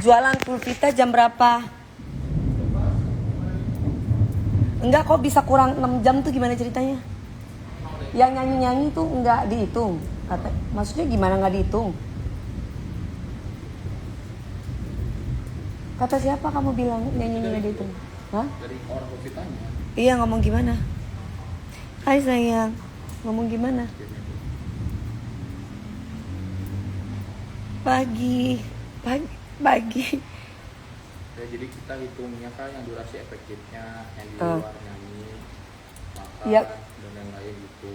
Jualan pulpita jam berapa? Enggak, kok bisa kurang 6 jam tuh gimana ceritanya? Yang nyanyi-nyanyi tuh enggak dihitung. Maksudnya gimana enggak dihitung? Kata siapa kamu bilang nyanyi-nyanyi enggak dihitung? Hah? Dari orang pulpitanya. Iya, ngomong gimana? Hai sayang, ngomong gimana? Pagi. Ya, jadi kita hitungnya kan yang durasi efektifnya, yang di luar nyanyi, makan, ya. Dan yang lain gitu.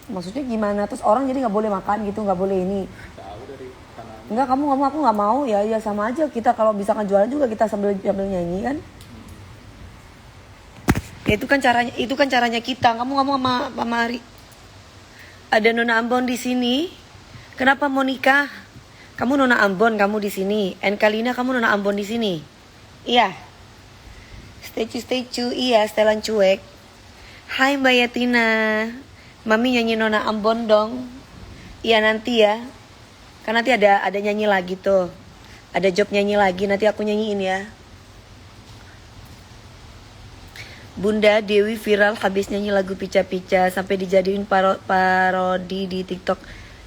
Maksudnya gimana? Terus orang jadi nggak boleh makan gitu, nggak boleh ini? Tahu dari kanan. Enggak, kamu ngomong aku nggak mau. Ya sama aja, kita kalau misalkan jualan juga kita sambil nyanyi kan? Ya itu kan caranya kita. Kamu ngomong sama Ari. Ada Nona Ambon di sini. Kenapa mau nikah? Kamu Nona Ambon, kamu di sini. Enkalina, kamu Nona Ambon di sini. Iya. Statue. Iya, setelan cuek. Hai Mbak Yatina. Mami nyanyi Nona Ambon dong. Iya nanti ya. Kan nanti ada nyanyi lagi tuh. Ada job nyanyi lagi, nanti aku nyanyiin ya. Bunda Dewi viral habis nyanyi lagu Pica-Pica sampai dijadiin parodi di TikTok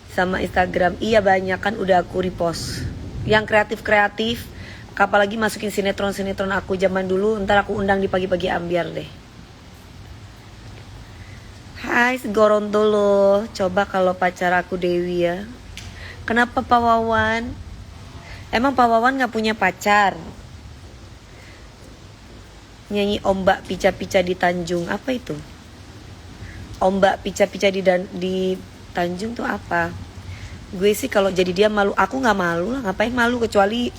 sama Instagram. Iya, banyak kan udah aku repost. Yang kreatif, apalagi masukin sinetron aku zaman dulu, ntar aku undang di pagi-pagi ambiar deh. Hai Gorontalo, coba kalau pacar aku Dewi ya. Kenapa Pak Wawan? Emang Pak Wawan gak punya pacar? Nyanyi ombak pica-pica di Tanjung, apa itu? Ombak pica-pica di Tanjung tuh apa? Gue sih kalau jadi dia malu, aku nggak malu lah, ngapain malu, kecuali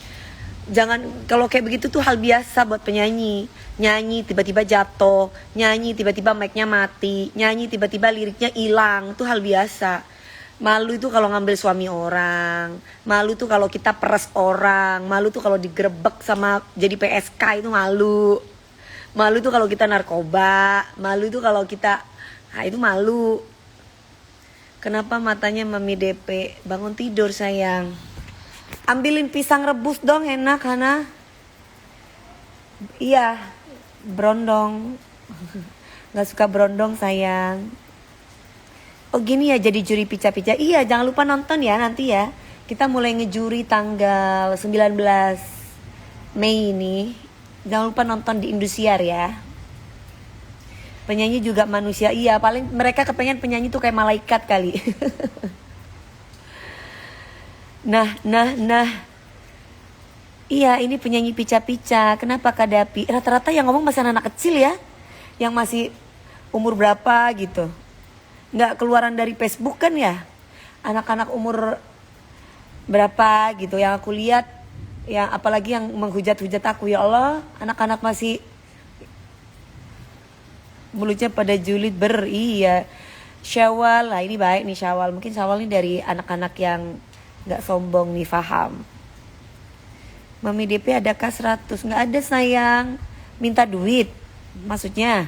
jangan, kalau kayak begitu tuh hal biasa buat penyanyi. Nyanyi tiba-tiba jatuh, nyanyi tiba-tiba mic-nya mati, nyanyi tiba-tiba liriknya hilang, tuh hal biasa. Malu itu kalau ngambil suami orang, malu tuh kalau kita peres orang, malu tuh kalau digerebek sama jadi PSK itu malu. Malu itu kalau kita narkoba, malu itu kalau kita, nah itu malu. Kenapa matanya Mami DP? Bangun tidur sayang. Ambilin pisang rebus dong, enak Hana. Iya, brondong. Gak suka brondong sayang. Oh gini ya jadi juri pica-pica. Iya, jangan lupa nonton ya nanti ya. Kita mulai ngejuri tanggal 19 Mei ini. Jangan lupa nonton di Indosiar ya. Penyanyi juga manusia. Iya, paling mereka kepengen penyanyi tuh kayak malaikat kali. Nah. Iya, ini penyanyi pica-pica. Kenapa Kak Dapi? Rata-rata yang ngomong masih anak kecil ya. Yang masih umur berapa gitu. Nggak keluaran dari Facebook kan ya. Anak-anak umur berapa gitu yang aku lihat. Ya apalagi yang menghujat-hujat aku, ya Allah, anak-anak masih mulutnya pada julid iya. Syawal, lah ini baik nih Syawal. Mungkin Syawal ini dari anak-anak yang gak sombong nih, paham. Mami DP adakah 100? Gak ada sayang. Minta duit maksudnya.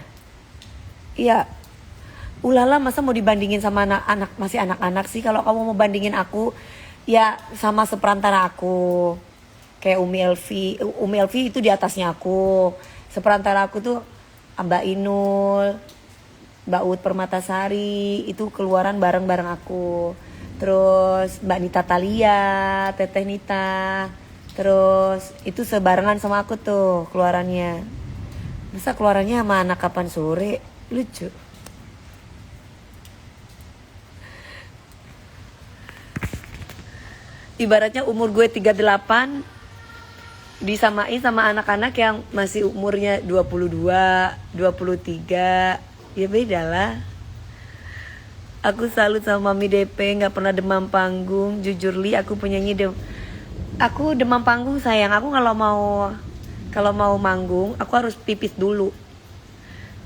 Iya. Ulala, masa mau dibandingin sama anak-anak, masih anak-anak sih. Kalau kamu mau bandingin aku, ya sama seperantara aku. Kayak Umi Elvi itu di atasnya aku. Seperantara aku tuh Mbak Inul, Mbak Ut Permatasari, itu keluaran bareng-bareng aku. Terus Mbak Nita Talia, Teteh Nita. Terus itu sebarengan sama aku tuh keluarannya. Masa keluarannya sama anak kapan sore? Lucu. Ibaratnya umur gue 38 disamain sama anak-anak yang masih umurnya 22, 23. Ya beda lah. Aku salut sama Mami DP, gak pernah demam panggung. Jujur Li, aku penyanyi aku demam panggung sayang. Aku kalau mau manggung, aku harus pipis dulu.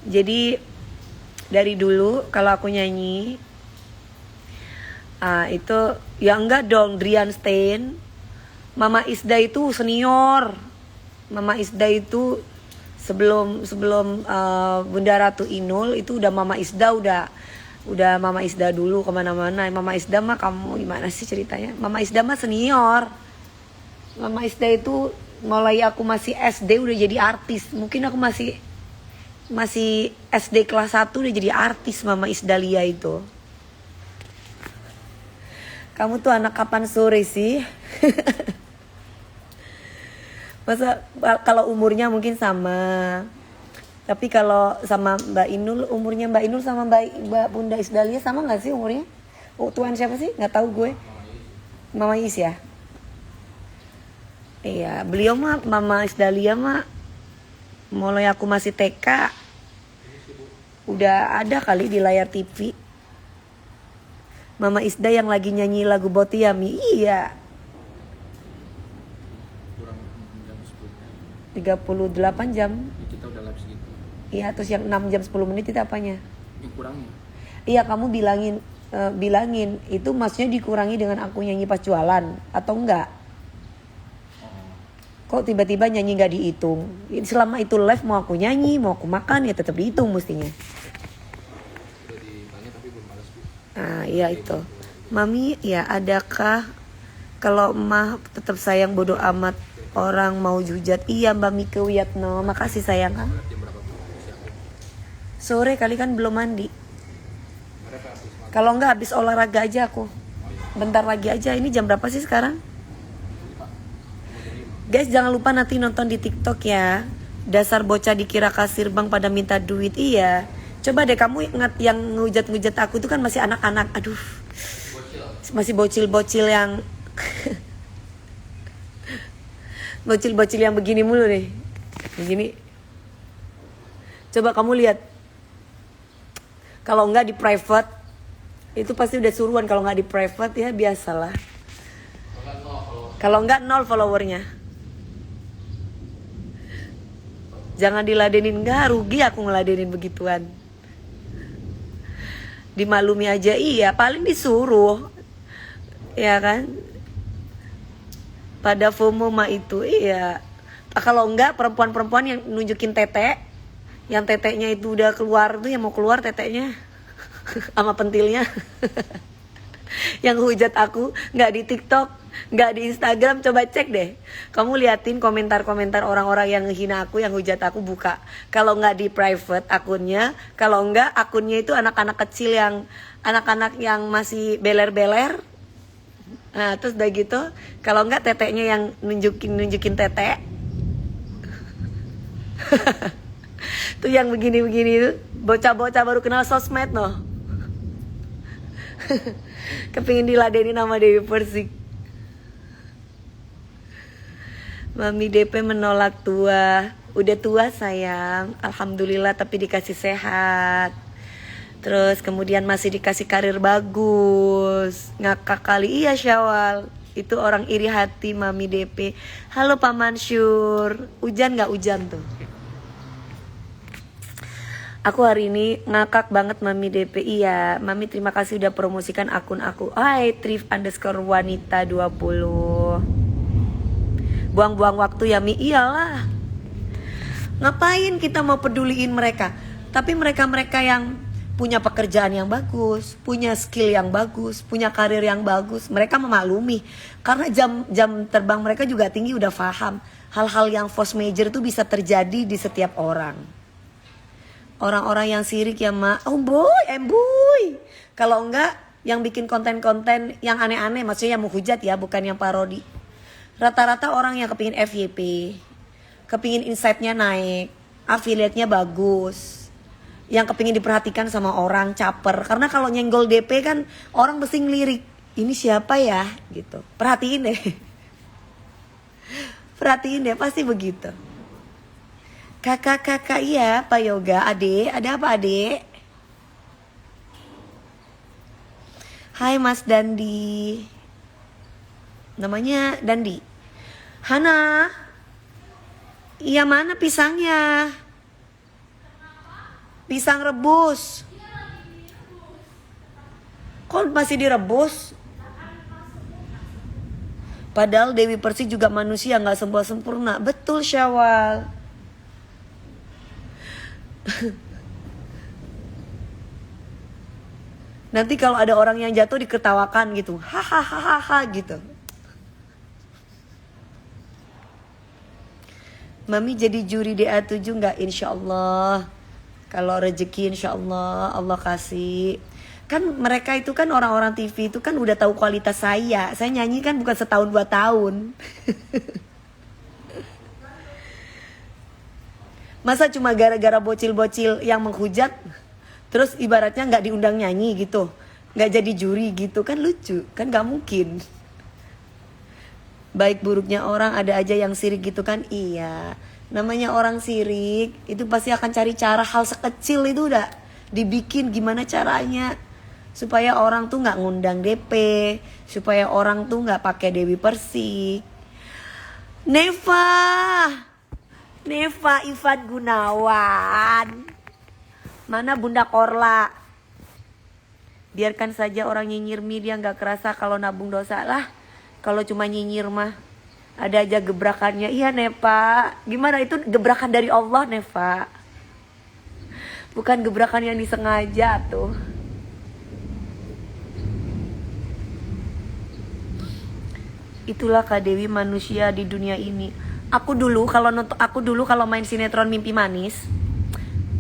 Jadi dari dulu kalau aku nyanyi itu ya enggak dong, Drian Stein. Mama Isda itu senior. Mama Isda itu sebelum Bunda Ratu Inul itu udah Mama Isda udah Mama Isda dulu kemana-mana. Mama Isda mah kamu gimana sih ceritanya? Mama Isda mah senior. Mama Isda itu mulai aku masih SD udah jadi artis. Mungkin aku masih SD kelas 1 udah jadi artis Mama Isdalia itu. Kamu tuh anak kapan sore sih? Masa kalau umurnya mungkin sama. Tapi kalau sama Mbak Inul, umurnya Mbak Inul sama Mbak Bunda Isdalia sama gak sih umurnya? Oh, tuan siapa sih? Gak tahu gue. Mama Is ya? Iya, beliau mah Mama Isdalia mah mulai aku masih TK udah ada kali di layar TV. Mama Isda yang lagi nyanyi lagu Botiami. Iya. Kurang jam 10. 38 jam. Kita udah live segitu. Iya, terus yang 6 jam 10 menit itu apanya? Yang kurangnya. Iya, kamu bilangin itu maksudnya dikurangi dengan aku nyanyi pas jualan atau enggak? Kok tiba-tiba nyanyi gak dihitung? Selama itu live mau aku nyanyi, mau aku makan ya tetap dihitung mestinya. Udah ditanya tapi belum balas, Bu. Ah iya itu. Mami ya adakah kalau emah tetap sayang bodoh amat orang mau hujat? Iya Mbak Mika Wiyatno, makasih sayang kan. Jam berapa, Bu? Siapin. Sore kali kan belum mandi. Berapa habis makan? Kalau enggak habis olahraga aja aku. Bentar lagi aja. Ini jam berapa sih sekarang? Guys jangan lupa nanti nonton di TikTok ya. Dasar bocah dikira kasir bang pada minta duit. Iya. Coba deh kamu ingat yang ngehujat-ngehujat aku itu kan masih anak-anak. Aduh. Masih bocil-bocil yang bocil-bocil yang begini mulu nih. Begini. Coba kamu lihat. Kalau enggak di private itu pasti udah suruhan. Kalau enggak di private ya biasalah. Kalau enggak 0 followernya. Jangan diladenin, enggak rugi aku ngeladenin begituan. Dimaklumi aja iya, paling disuruh. Ya kan? Pada FOMO mah itu iya. Kalau enggak perempuan-perempuan yang nunjukin tete, yang teteknya itu udah keluar tuh yang mau keluar teteknya sama pentilnya. Yang hujat aku nggak di TikTok, nggak di Instagram, coba cek deh. Kamu liatin komentar-komentar orang-orang yang ngehina aku, yang hujat aku, buka. Kalau nggak di private akunnya, kalau nggak akunnya itu anak-anak kecil yang anak-anak yang masih beler-beler. Nah terus udah gitu, kalau nggak teteknya yang nunjukin tete. Tuh yang begini-begini tuh bocah-bocah baru kenal sosmed noh. Kepingin diladenin sama Dewi Persik. Mami DP menolak tua. Udah tua sayang, alhamdulillah, tapi dikasih sehat. Terus kemudian masih dikasih karir bagus. Ngakak kali, iya Syawal. Itu orang iri hati Mami DP. Halo Pak Mansur. Hujan gak hujan tuh? Aku hari ini ngakak banget Mami DP. Iya, Mami terima kasih udah promosikan akun aku. Hai Trif_wanita 20. Buang-buang waktu ya Mi. Iyalah. Ngapain kita mau peduliin mereka? Tapi mereka-mereka yang punya pekerjaan yang bagus, punya skill yang bagus, punya karir yang bagus, mereka memaklumi. Karena jam terbang mereka juga tinggi, udah paham hal-hal yang force major itu bisa terjadi di setiap orang. Orang-orang yang sirik ya mak, oh boy. Kalau enggak yang bikin konten-konten yang aneh-aneh, maksudnya yang menghujat ya, bukan yang parodi. Rata-rata orang yang kepingin FYP, kepingin insight-nya naik, affiliate-nya bagus, yang kepingin diperhatikan sama orang, caper. Karena kalau nyenggol DP kan orang mesti ngelirik, ini siapa ya gitu. Perhatiin deh. Perhatiin deh, pasti begitu. Kakak iya Pak Yoga, adek, ada apa adek? Hai Mas Dandi. Namanya Dandi. Hana. Iya mana pisangnya? Pisang rebus. Kok masih direbus? Padahal Dewi Persik juga manusia, gak sempurna. Betul Syawal. Nanti kalau ada orang yang jatuh diketawakan gitu, hahaha gitu. Mami jadi juri DA7 nggak? Insya Allah. Kalau rezeki insya Allah Allah kasih. Kan mereka itu kan orang-orang TV itu kan udah tahu kualitas saya. Saya nyanyi kan bukan setahun 2 tahun. Masa cuma gara-gara bocil-bocil yang menghujat, terus ibaratnya nggak diundang nyanyi gitu, nggak jadi juri gitu, kan lucu, kan nggak mungkin. Baik buruknya orang ada aja yang sirik gitu kan, iya. Namanya orang sirik, itu pasti akan cari cara hal sekecil itu udah dibikin gimana caranya. Supaya orang tuh nggak ngundang DP, supaya orang tuh nggak pakai Dewi Persik. Neva Ifat Gunawan. Mana Bunda Korla? Biarkan saja orang nyinyir dia nggak kerasa kalau nabung dosa lah. Kalau cuma nyinyir mah ada aja gebrakannya. Iya Neva. Gimana itu gebrakan dari Allah Neva? Bukan gebrakan yang disengaja tuh. Itulah Kak Dewi manusia di dunia ini. Aku dulu kalau main sinetron Mimpi Manis,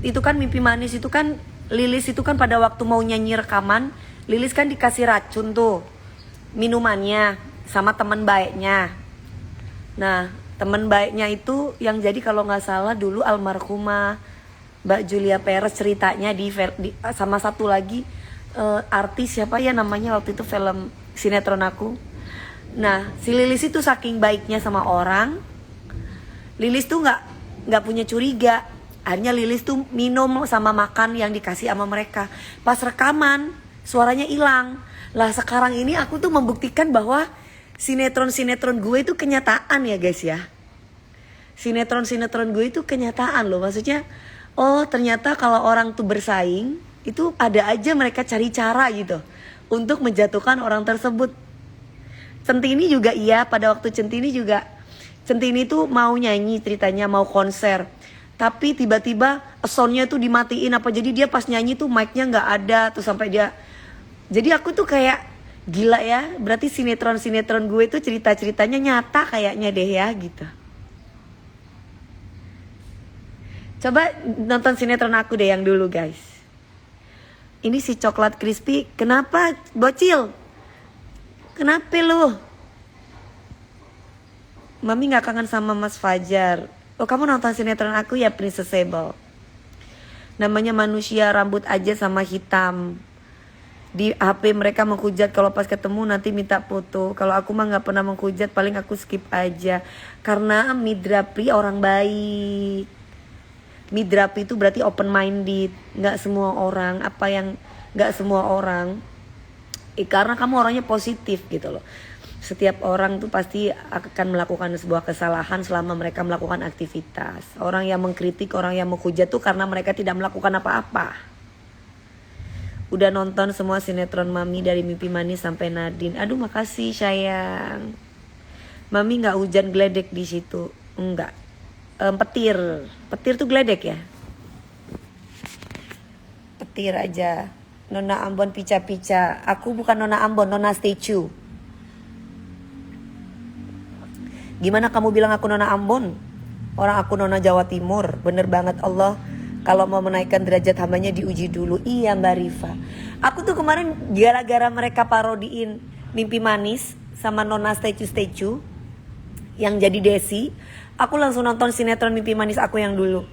itu kan Mimpi Manis itu kan Lilis itu kan pada waktu mau nyanyi rekaman, Lilis kan dikasih racun tuh minumannya sama teman baiknya. Nah, teman baiknya itu yang jadi kalau nggak salah dulu almarhumah Mbak Julia Perez ceritanya sama satu lagi artis siapa ya namanya waktu itu film sinetron aku. Nah, si Lilis itu saking baiknya sama orang, Lilis tuh nggak punya curiga. Akhirnya Lilis tuh minum sama makan yang dikasih sama mereka. Pas rekaman suaranya hilang. Lah sekarang ini aku tuh membuktikan bahwa sinetron gue itu kenyataan ya guys ya. Sinetron gue itu kenyataan loh. Maksudnya oh ternyata kalau orang tuh bersaing itu ada aja mereka cari cara gitu untuk menjatuhkan orang tersebut. Centini juga iya, pada waktu Centini tuh mau nyanyi ceritanya, mau konser. Tapi tiba-tiba soundnya tuh dimatiin apa, jadi dia pas nyanyi tuh mic-nya gak ada tuh sampai dia. Jadi aku tuh kayak gila ya, berarti sinetron gue tuh cerita-ceritanya nyata kayaknya deh ya gitu. Coba nonton sinetron aku deh yang dulu guys. Ini si coklat crispy, kenapa bocil? Kenapa lu? Mami gak kangen sama Mas Fajar. Oh kamu nonton sinetron aku ya Princessable. Namanya manusia rambut aja sama hitam. Di HP mereka menghujat, kalau pas ketemu nanti minta foto. Kalau aku mah gak pernah menghujat, paling aku skip aja. Karena Midrapi orang baik. Midrapi itu berarti open minded. Gak semua orang, karena kamu orangnya positif gitu loh. Setiap orang tuh pasti akan melakukan sebuah kesalahan selama mereka melakukan aktivitas. Orang yang mengkritik, orang yang menghujat tuh karena mereka tidak melakukan apa-apa. Udah nonton semua sinetron Mami dari Mimpi Manis sampai Nadine. Aduh makasih sayang. Mami nggak hujan geledek di situ, enggak. Petir tuh geledek ya. Petir aja. Nona Ambon pica-pica. Aku bukan Nona Ambon, Nona Statue. Gimana kamu bilang aku Nona Ambon? Orang aku Nona Jawa Timur. Bener banget Allah. Kalau mau menaikkan derajat hambanya diuji dulu. Iya Mbak Rifa. Aku tuh kemarin gara-gara mereka parodiin Mimpi Manis sama Nona Statue yang jadi Desi, aku langsung nonton sinetron Mimpi Manis aku yang dulu.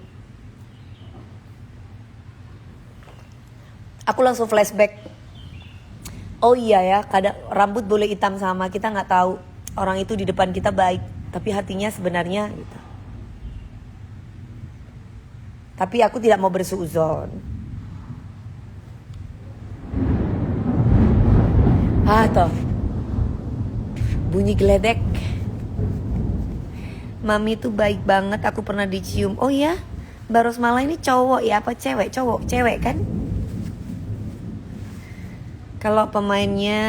Aku langsung flashback. Oh iya ya, kadang rambut boleh hitam sama, kita nggak tahu orang itu di depan kita baik, tapi hatinya sebenarnya gitu. Tapi aku tidak mau bersuuzon. Toh bunyi geledek. Mami tuh baik banget, aku pernah dicium. Oh ya, Mbak Rosmala ini cowok ya apa cewek? Cewek kan? Kalau pemainnya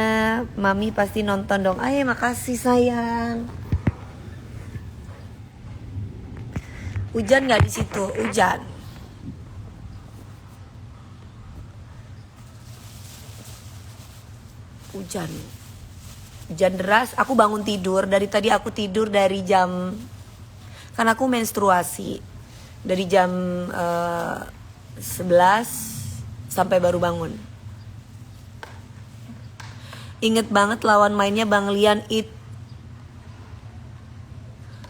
Mami pasti nonton dong. Ayo makasih sayang. Hujan nggak di situ? Hujan. Hujan deras. Aku bangun tidur. Dari tadi aku tidur dari jam Kan aku menstruasi dari jam 11 sampai baru bangun. Inget banget lawan mainnya Bang Lian It.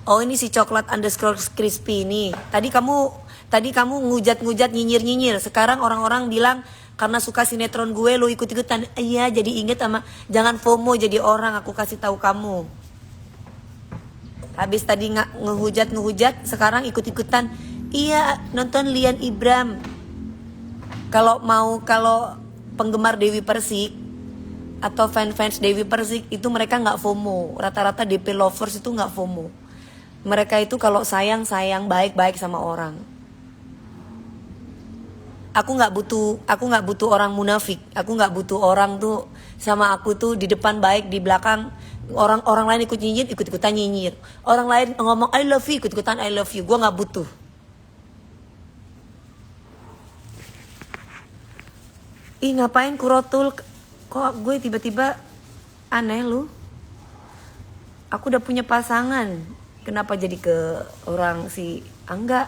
Oh ini si coklat underscore crispy ini. Tadi kamu ngujat-ngujat nyinyir-nyinyir. Sekarang orang-orang bilang karena suka sinetron gue lu ikut-ikutan. Iya jadi inget sama jangan FOMO jadi orang, aku kasih tahu kamu. Habis tadi ngehujat, sekarang ikut-ikutan. Iya nonton Lian Ibram. Kalau penggemar Dewi Persik atau fans Dewi Persik itu mereka nggak FOMO. Rata-rata DP lovers itu nggak FOMO. Mereka itu kalau sayang baik-baik sama orang. Aku nggak butuh orang munafik. Aku nggak butuh orang tuh sama aku tuh di depan baik, di belakang orang lain ikut-ikutan nyinyir. Orang lain ngomong I love you, ikut-ikutan I love you. Gue nggak butuh. Ih ngapain kurotul? Kok gue tiba-tiba aneh lu? Aku udah punya pasangan. Kenapa jadi ke orang si Angga?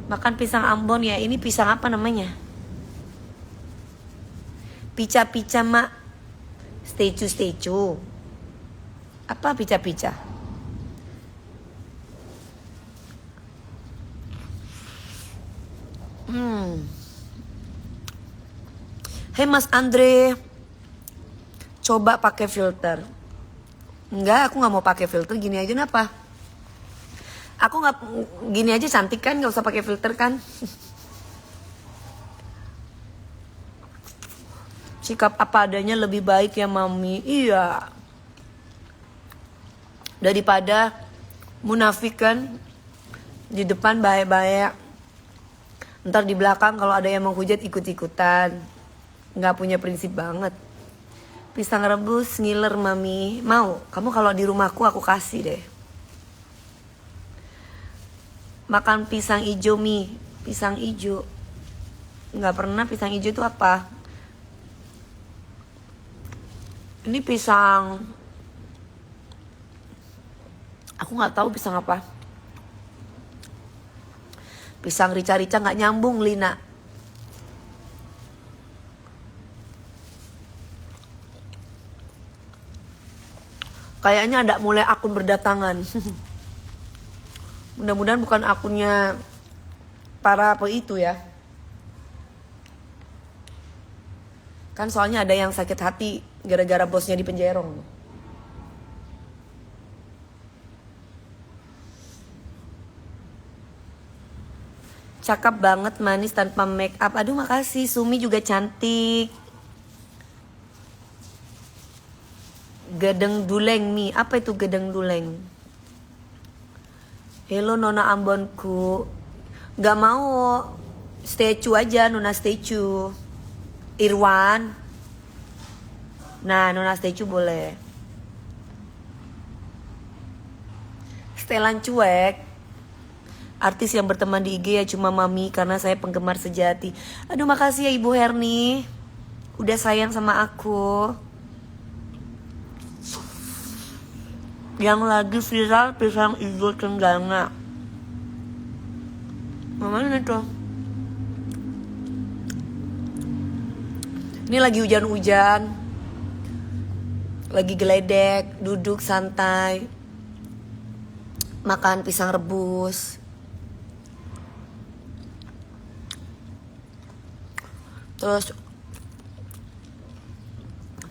Makan pisang Ambon ya. Ini pisang apa namanya? Pica-pica mak. Stecu. Apa pica-pica? Hei Mas Andre, coba pakai filter. Enggak, aku nggak mau pakai filter. Gini aja kenapa? Aku nggak gini aja cantik kan, nggak usah pakai filter kan? Sikap apa adanya lebih baik ya mami. Iya. Daripada munafik kan, di depan baik-baik, ntar di belakang kalau ada yang menghujat ikut-ikutan. Nggak punya prinsip banget. Pisang rebus ngiler mami. Mau? Kamu kalau di rumahku aku kasih deh. Makan pisang ijo mi. Pisang ijo. Nggak pernah pisang ijo itu apa? Ini pisang. Aku nggak tahu pisang apa. Pisang rica-rica nggak nyambung Lina. Kayaknya ada mulai akun berdatangan. Mudah-mudahan bukan akunnya para apa itu ya. Kan soalnya ada yang sakit hati gara-gara bosnya di penjerong. Cakep banget manis tanpa make up. Aduh makasih, Sumi juga cantik. Gedeng duleng mi. Apa itu gedeng duleng? Hello Nona Ambonku. Gak mau. Statue aja Nona statue. Irwan. Nah Nona statue boleh. Setelan cuek. Artis yang berteman di IG ya cuma mami karena saya penggemar sejati. Aduh makasih ya Ibu Herni. Udah sayang sama aku. Yang lagi viral pisang hijau cendana. Mana tuh? Ini lagi hujan-hujan. Lagi geledek, duduk santai. Makan pisang rebus. Terus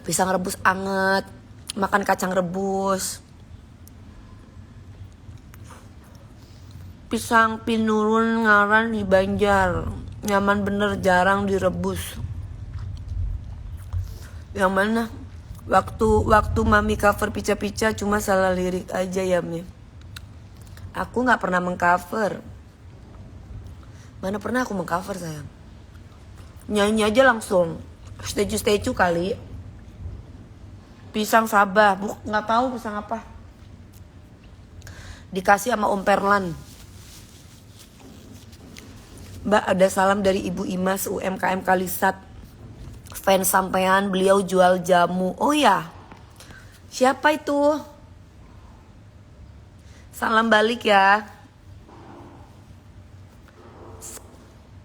pisang rebus anget. Makan kacang rebus. Pisang pinurun ngaran di Banjar. Nyaman bener jarang direbus. Yang mana? Waktu mami cover pica-pica cuma salah lirik aja ya mi. Aku gak pernah mengcover. Mana pernah aku mengcover sayang. Nyanyi aja langsung. Statue kali. Pisang Sabah. Gak tahu pisang apa. Dikasih sama Om Perlan. Mbak ada salam dari Ibu Imas UMKM Kalisat. Fans sampean, beliau jual jamu. Oh ya. Siapa itu? Salam balik ya.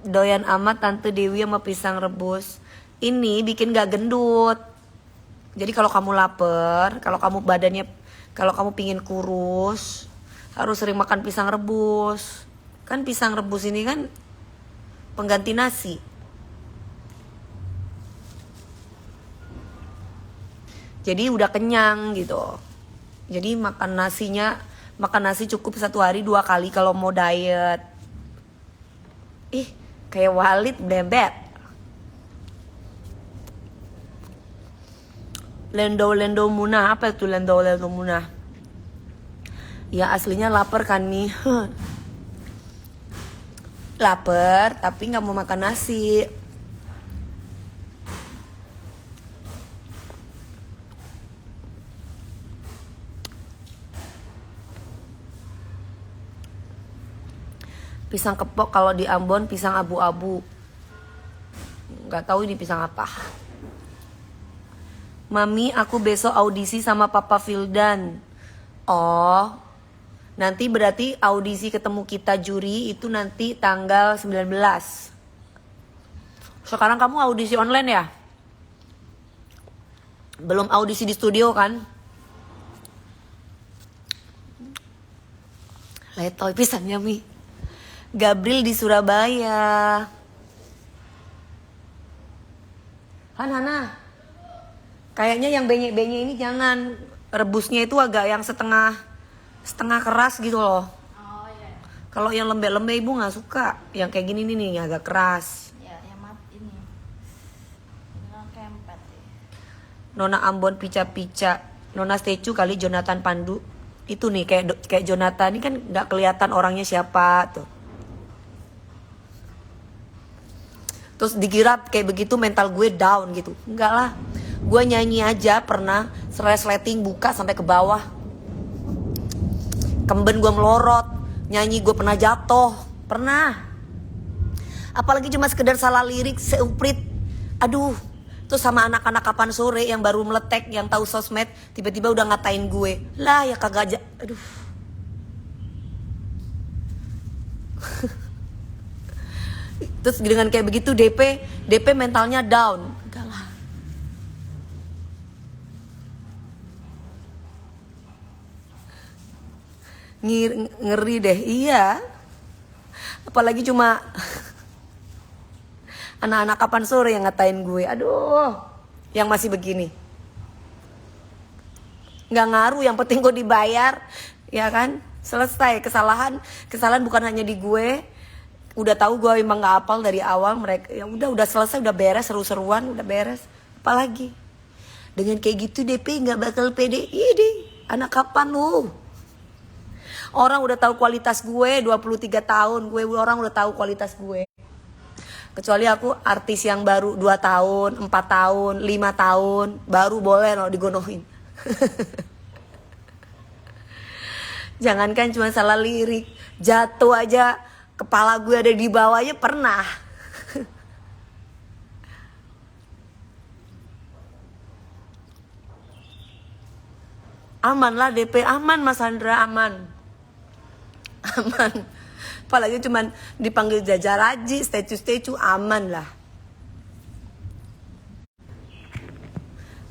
Doyan amat Tante Dewi sama pisang rebus. Ini bikin gak gendut. Jadi kalau kamu lapar, kalau kamu pingin kurus, harus sering makan pisang rebus. Kan pisang rebus ini kan pengganti nasi. Jadi udah kenyang gitu. Jadi makan nasi cukup 1 hari 2 kali kalau mau diet. Ih, kayak Walid bebet. Lendo Munah, apa itu Lendo Munah? Ya aslinya lapar kan nih. Lapar tapi nggak mau makan nasi. Pisang kepok kalau di Ambon pisang abu-abu. Nggak tahu ini pisang apa. Mami, aku besok audisi sama Papa Fildan. Oh, nanti berarti audisi ketemu kita juri itu nanti tanggal 19. Sekarang kamu audisi online ya? Belum audisi di studio kan? Letoy pisannya Mi. Gabriel di Surabaya. Hana. Kayaknya yang benyek-benyek ini jangan. Rebusnya itu agak yang setengah keras gitu loh. Oh iya. Kalau yang lembek-lembek ibu nggak suka. Yang kayak gini nih agak keras. Ya, yang ini. Yang kempet ya. Nona Ambon pica-pica. Nona Stecu kali Jonathan Pandu. Itu nih kayak Jonathan ini kan nggak kelihatan orangnya siapa tuh. Terus dikira kayak begitu mental gue down gitu. Enggak lah. Gue nyanyi aja pernah resleting buka sampai ke bawah. Kemben gue melorot. Nyanyi gue pernah jatuh. Pernah. Apalagi cuma sekedar salah lirik seuprit. Aduh. Terus sama anak-anak kapan sore yang baru meletek, yang tahu sosmed, tiba-tiba udah ngatain gue. Lah ya kagak aja. Aduh. Terus dengan kayak begitu DP mentalnya down. Enggak lah. Ngeri deh. Iya. Apalagi cuma anak-anak kapan sore yang ngatain gue. Aduh. Yang masih begini. Nggak ngaruh, yang penting gue dibayar. Ya kan? Selesai. Kesalahan bukan hanya di gue. Udah tahu gue emang nggak hafal dari awal, mereka ya udah selesai, udah beres, seru-seruan udah beres. Apalagi dengan kayak gitu DP nggak bakal pede. Ini anak kapan lu? Orang udah tahu kualitas gue 23 tahun, orang udah tahu kualitas gue. Kecuali aku artis yang baru 2 tahun, 4 tahun, 5 tahun, baru boleh loh digonohin. Jangankan cuma salah lirik, jatuh aja kepala gue ada di bawahnya pernah. Aman lah DP, aman Mas Andra, aman. Aman. Apalagi cuman dipanggil Jaja Raji, statue aman lah.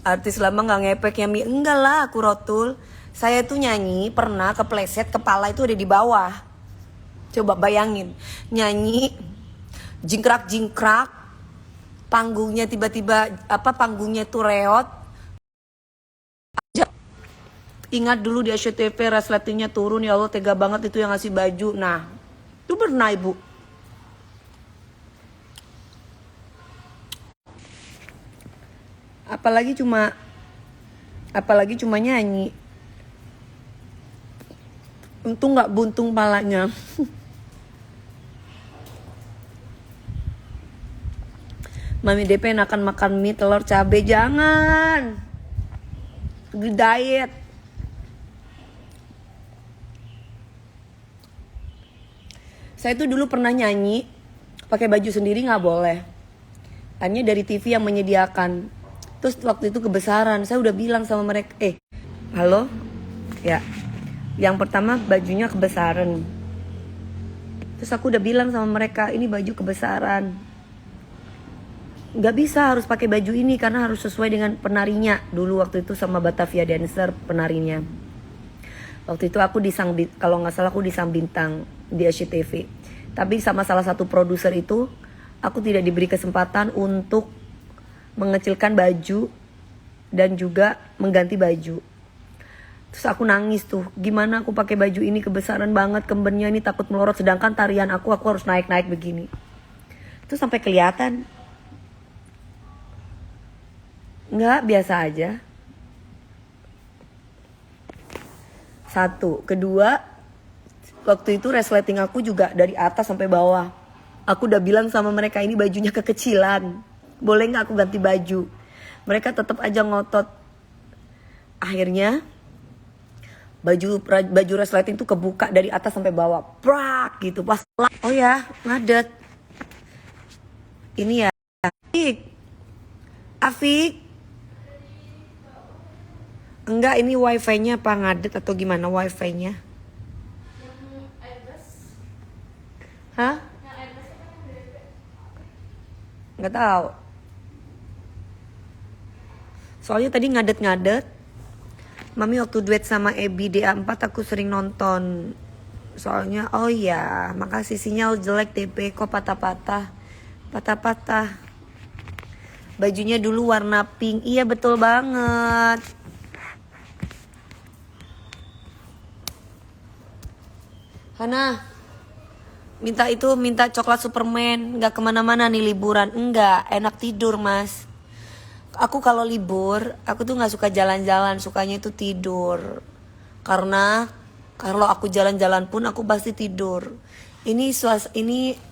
Artis lama gak ngepek ya Mi? Enggak lah aku Rotul. Saya tuh nyanyi pernah kepleset, kepala itu ada di bawah. Coba bayangin, nyanyi jingkrak, panggungnya tiba-tiba panggungnya tuh reot. Ingat dulu di SCTV resletingnya turun, ya Allah tega banget itu yang ngasih baju. Nah, itu pernah Ibu. Apalagi cuma nyanyi. Untung nggak buntung palanya. Mami DP enakan makan mie telur cabe, jangan. Lagi diet. Saya tuh dulu pernah nyanyi pakai baju sendiri nggak boleh. Hanya dari TV yang menyediakan. Terus waktu itu kebesaran, saya udah bilang sama mereka, halo, ya, Yang pertama bajunya kebesaran. Terus aku udah bilang sama mereka, ini baju kebesaran. Nggak bisa harus pakai baju ini karena harus sesuai dengan penarinya. Dulu waktu itu sama Batavia Dancer penarinya. Waktu itu aku kalau nggak salah aku disang bintang di SCTV. Tapi sama salah satu produser itu, aku tidak diberi kesempatan untuk mengecilkan baju dan juga mengganti baju. Terus aku nangis tuh, gimana aku pakai baju ini kebesaran banget, kembennya ini takut melorot, sedangkan tarian aku harus naik-naik begini. Itu sampai kelihatan. Nggak, biasa aja. Satu, kedua, waktu itu resleting aku juga dari atas sampai bawah. Aku udah bilang sama mereka ini bajunya kekecilan, boleh nggak aku ganti baju? Mereka tetap aja ngotot. Akhirnya baju resleting tuh kebuka dari atas sampai bawah, prak gitu pas. Oh ya, ngadet. Ini ya, Afik. Enggak, ini wifi-nya apa ngadet atau gimana wifi-nya? Hah? Nggak tahu. Soalnya tadi ngadet-ngadet. Mami waktu duet sama Ebi DA4 aku sering nonton. Soalnya, oh iya, makasih, sinyal jelek DP kok patah-patah. Patah-patah. Bajunya dulu warna pink. Iya betul banget. Hana, minta coklat Superman. Nggak kemana-mana nih liburan. Enggak, enak tidur mas. Aku kalau libur, aku tuh nggak suka jalan-jalan, sukanya itu tidur. Karena kalau aku jalan-jalan pun aku pasti tidur. Ini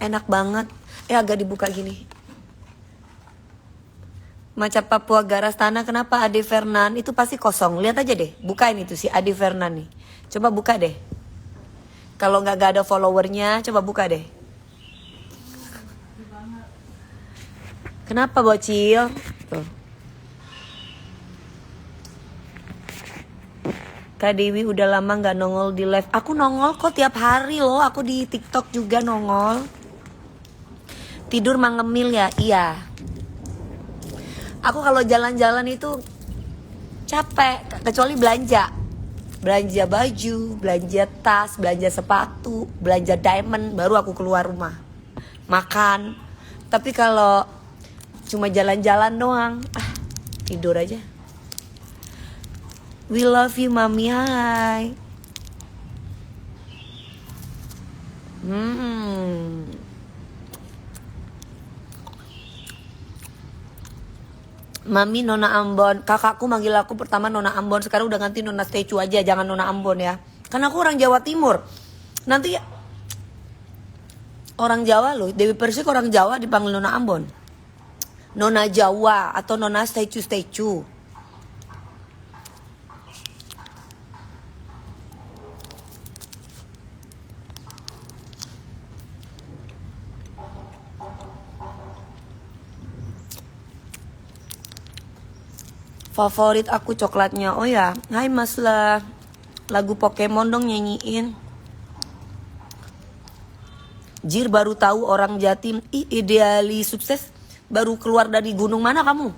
enak banget. Agak dibuka gini. Macam Papua Garastana, kenapa Ade Fernan itu pasti kosong. Lihat aja deh, bukain itu si Ade Fernan nih. Coba buka deh. Kalau nggak ada followernya, coba buka deh. Kenapa bocil? Tuh. Kak Dewi udah lama nggak nongol di live. Aku nongol kok tiap hari loh. Aku di TikTok juga nongol. Tidur mangemil ya? Iya. Aku kalau jalan-jalan itu capek, kecuali belanja. Belanja baju, belanja tas, belanja sepatu, belanja diamond, baru aku keluar rumah. Makan. Tapi kalau cuma jalan-jalan doang, tidur aja. We love you mami, hai. Mami Nona Ambon. Kakakku manggil aku pertama Nona Ambon, sekarang udah ganti Nona Stecu aja, jangan Nona Ambon ya. Karena aku orang Jawa Timur. Nanti orang Jawa loh, Dewi Persik orang Jawa dipanggil Nona Ambon. Nona Jawa atau Nona Stecu. Favorit aku coklatnya. Oh ya, hai mas lah. Lagu Pokemon dong nyanyiin. Jir baru tahu orang Jatim. Ideali sukses. Baru keluar dari gunung mana kamu?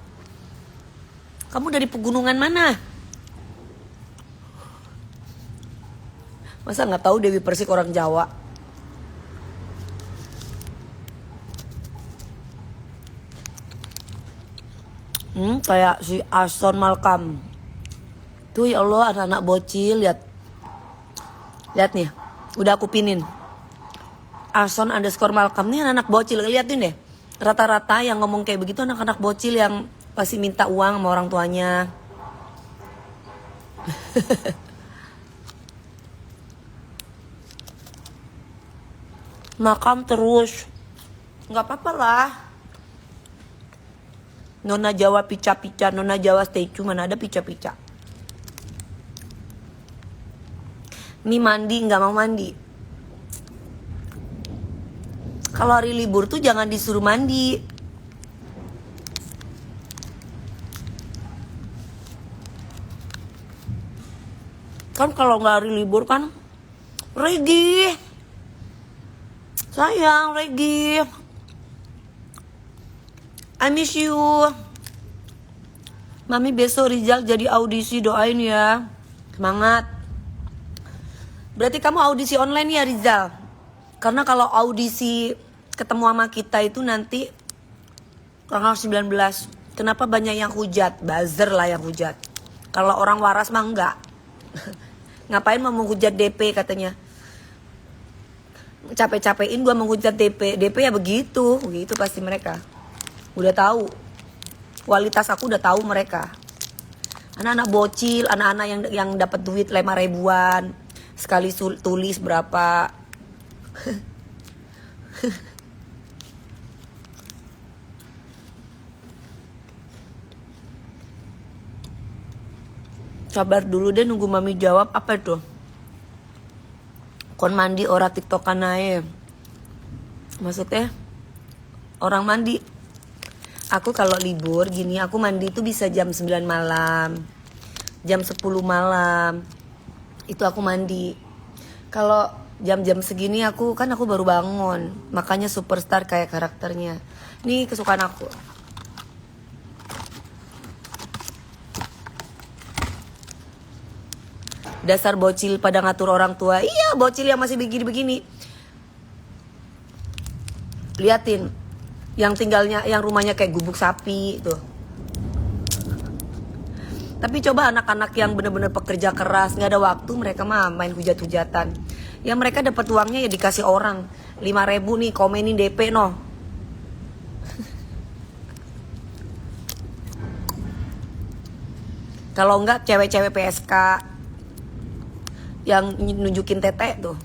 Kamu dari pegunungan mana? Masa nggak tahu Dewi Persik orang Jawa? Kayak si Ashton Malcolm. Tuh ya Allah, anak-anak bocil, lihat. Lihat nih, udah aku pinin. Ashton _ Malcolm nih anak bocil, liatin deh. Rata-rata yang ngomong kayak begitu anak-anak bocil yang pasti minta uang sama orang tuanya. Makam terus. Nggak apa-apa lah. Nona Jawa pica-pica, Nona Jawa Stecu, mana ada pica-pica. Nih mandi, nggak mau mandi. Kalau hari libur tuh jangan disuruh mandi. Kan kalau nggak hari libur kan, Regi, sayang Regi, I miss you. Mami besok Rizal jadi audisi, doain ya. Semangat. Berarti kamu audisi online ya Rizal? Karena kalau audisi ketemu sama kita itu nanti tanggal 19. Kenapa banyak yang hujat? Buzzer lah yang hujat. Kalau orang waras mah enggak. Ngapain mau menghujat DP katanya? Capek-capekin gua menghujat DP. DP ya begitu pasti mereka. Udah tahu. Kualitas aku udah tahu mereka. Anak-anak bocil, anak-anak yang dapat duit 5 ribuan. Sekali tulis berapa. Sabar dulu deh nunggu mami jawab. Apa itu? Kon mandi ora tiktokan ae. Maksudnya orang mandi. Aku kalau libur gini aku mandi itu bisa jam 9 malam. Jam 10 malam. Itu aku mandi. Kalau jam-jam segini aku baru bangun. Makanya superstar kayak karakternya. Ini kesukaan aku. Dasar bocil pada ngatur orang tua. Iya, bocil yang masih begini-begini. Liatin. Yang tinggalnya, yang rumahnya kayak gubuk sapi tuh. Tapi coba anak-anak yang bener-bener pekerja keras, nggak ada waktu, mereka mah main hujat-hujatan. Ya mereka dapat uangnya ya dikasih orang. 5 ribu nih, komenin DP noh. Kalau enggak cewek-cewek PSK yang nunjukin tete tuh.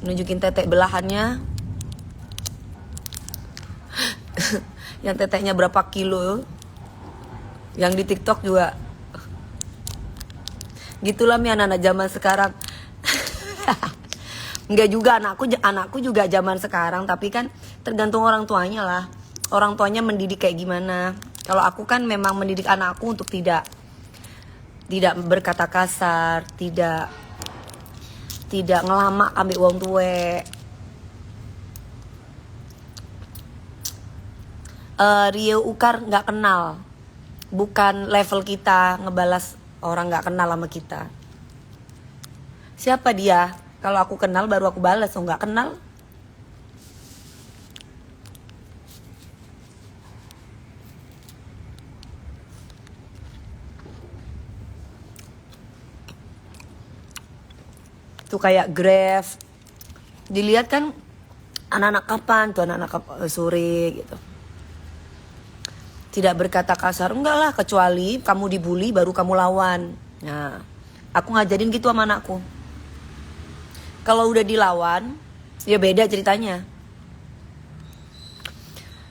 Nunjukin tete belahannya. Yang teteknya berapa kilo. Yang di TikTok juga. Gitulah mi anak-anak zaman sekarang. Enggak juga, anakku juga zaman sekarang, tapi kan tergantung orang tuanya lah. Orang tuanya mendidik kayak gimana. Kalau aku kan memang mendidik anakku untuk tidak berkata kasar, tidak ngelamak ambil uang tuwe. Rio Ukar nggak kenal, bukan level kita ngebalas orang nggak kenal sama kita. Siapa dia? Kalau aku kenal baru aku balas, oh nggak kenal. Tuh kayak Grave, dilihat kan anak-anak kapan tuh, anak-anak sore gitu. Tidak berkata kasar, enggak lah, kecuali kamu dibully baru kamu lawan. Nah, aku ngajarin gitu sama anakku. Kalau udah dilawan, ya beda ceritanya.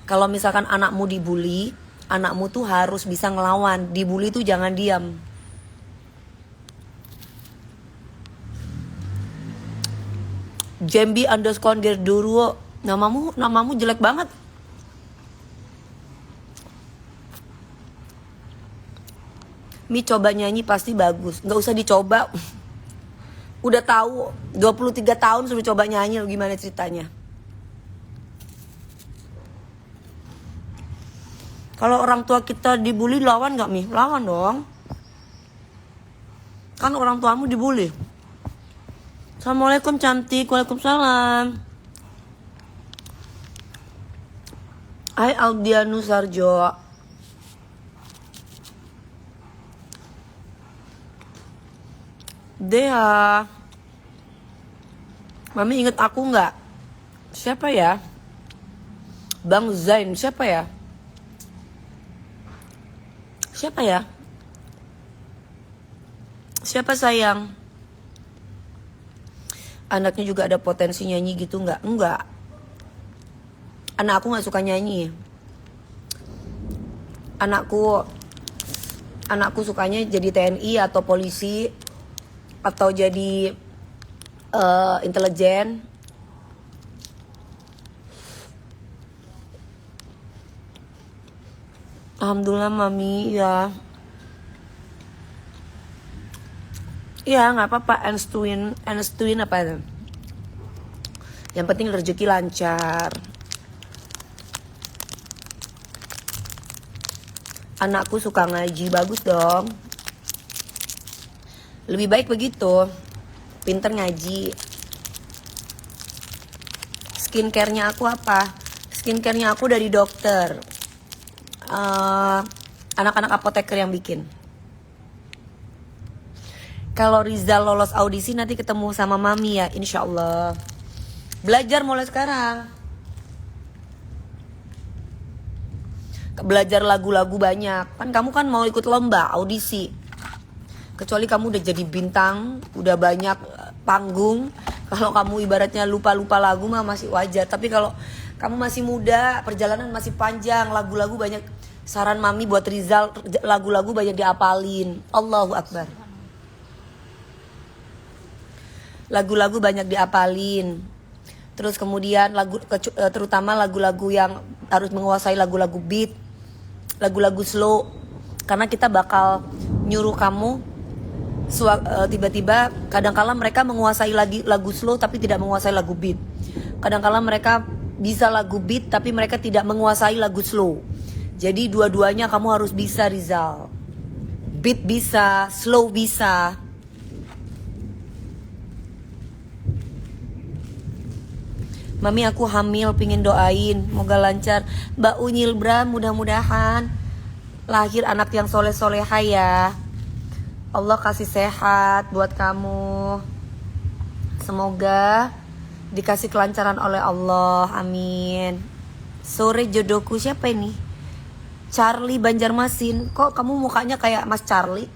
Kalau misalkan anakmu dibully, anakmu tuh harus bisa ngelawan. Dibully tuh jangan diam. Jambi_Duru, namamu jelek banget. Mi coba nyanyi pasti bagus. Gak usah dicoba. Udah tahu 23 tahun suruh coba nyanyi, gimana ceritanya? Kalau orang tua kita dibully lawan gak Mi? Lawan dong. Kan orang tuamu dibully. Assalamualaikum cantik. Waalaikumsalam. Hai Aldianu Sarjo. Dea. Mami inget aku nggak? Siapa ya? Bang Zain, siapa ya? Siapa ya? Siapa sayang? Anaknya juga ada potensi nyanyi gitu nggak? Enggak. Anak aku nggak suka nyanyi. Anakku sukanya jadi TNI atau polisi atau jadi intelijen. Alhamdulillah mami ya. Iya nggak apa-apa, Einstein apa itu? Yang penting rezeki lancar. Anakku suka ngaji, bagus dong. Lebih baik begitu, pinter ngaji. Skincare-nya aku apa? Skincare-nya aku dari dokter. Anak-anak apoteker yang bikin. Kalau Rizal lolos audisi nanti ketemu sama Mami ya, insya Allah. Belajar mulai sekarang. Belajar lagu-lagu banyak. Kan kamu kan mau ikut lomba audisi. Kecuali kamu udah jadi bintang, udah banyak panggung. Kalau kamu ibaratnya lupa-lupa lagu mah masih wajar. Tapi kalau kamu masih muda, perjalanan masih panjang, lagu-lagu banyak. Saran Mami buat Rizal, lagu-lagu banyak diapalin. Allahu Akbar. Lagu-lagu banyak diapalin. Terus kemudian terutama lagu-lagu yang harus menguasai lagu-lagu beat, lagu-lagu slow. Karena kita bakal nyuruh kamu tiba-tiba kadangkala mereka menguasai lagu slow tapi tidak menguasai lagu beat. Kadangkala mereka bisa lagu beat tapi mereka tidak menguasai lagu slow. Jadi dua-duanya kamu harus bisa, Rizal. Beat bisa, slow bisa. Mami aku hamil, pingin doain, moga lancar. Mbak Unyil Bra, mudah-mudahan lahir anak yang soleh-soleha ya. Allah kasih sehat buat kamu. Semoga dikasih kelancaran oleh Allah, amin. Sore jodohku siapa ini? Charlie Banjarmasin. Kok kamu mukanya kayak Mas Charlie?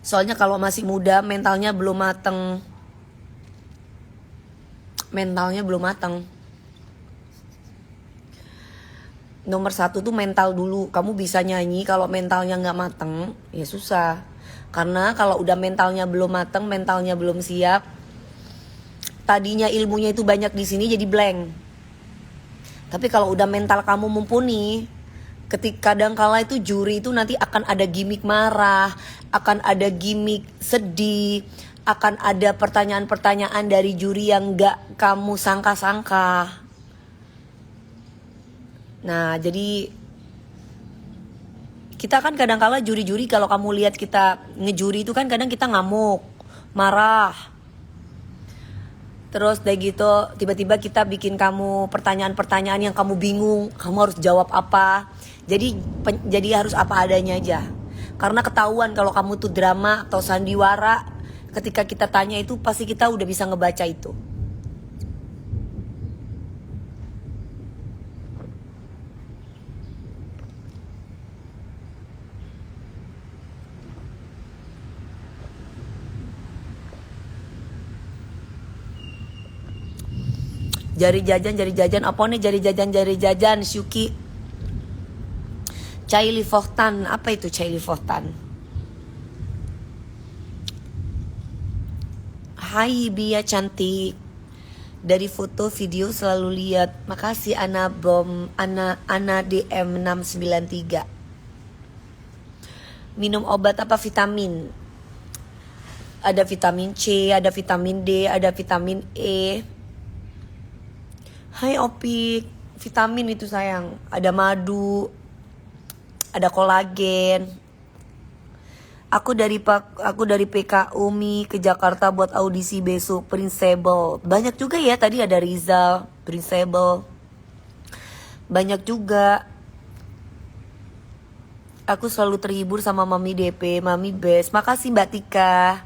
Soalnya kalau masih muda mentalnya belum mateng. Mentalnya belum mateng. Nomor satu tuh mental dulu. Kamu bisa nyanyi, kalau mentalnya gak mateng ya susah. Karena kalau udah mentalnya belum mateng, mentalnya belum siap, tadinya ilmunya itu banyak di sini jadi blank. Tapi kalau udah mental kamu mumpuni, ketika kadangkala itu juri itu nanti akan ada gimmick marah, akan ada gimmick sedih, akan ada pertanyaan-pertanyaan dari juri yang gak kamu sangka-sangka. Nah jadi kita kan kadangkala juri-juri, kalau kamu lihat kita ngejuri itu kan kadang kita ngamuk, marah. Terus dari gitu tiba-tiba kita bikin kamu pertanyaan-pertanyaan yang kamu bingung, kamu harus jawab apa. Jadi harus apa adanya aja. Karena ketahuan kalau kamu tuh drama atau sandiwara, ketika kita tanya itu pasti kita udah bisa ngebaca itu. Jari jajan apa nih jari jajan Syuki. Chai Lifohtan, apa itu Chai Lifohtan? Hai Bia cantik. Dari foto video selalu lihat. Makasih Ana DM 693. Minum obat apa vitamin? Ada vitamin C, ada vitamin D, ada vitamin E. Hai Opik, vitamin itu sayang. Ada madu, ada kolagen. Aku dari PK Umi ke Jakarta buat audisi besok Prinsable. Banyak juga ya, tadi ada Rizal, Prinsable. Banyak juga. Aku selalu terhibur sama Mami DP, Mami Best. Makasih Mbak Tika,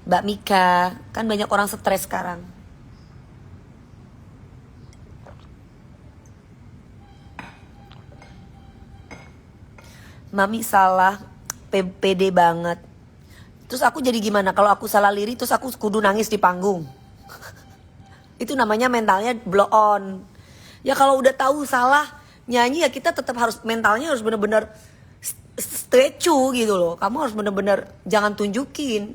Mbak Mika. Kan banyak orang stres sekarang. Mami salah, pede banget. Terus aku jadi gimana? Kalau aku salah lirik terus aku kudu nangis di panggung. Itu namanya mentalnya blow on. Ya kalau udah tahu salah nyanyi ya kita tetap harus, mentalnya harus bener-bener statue gitu loh. Kamu harus bener-bener jangan tunjukin.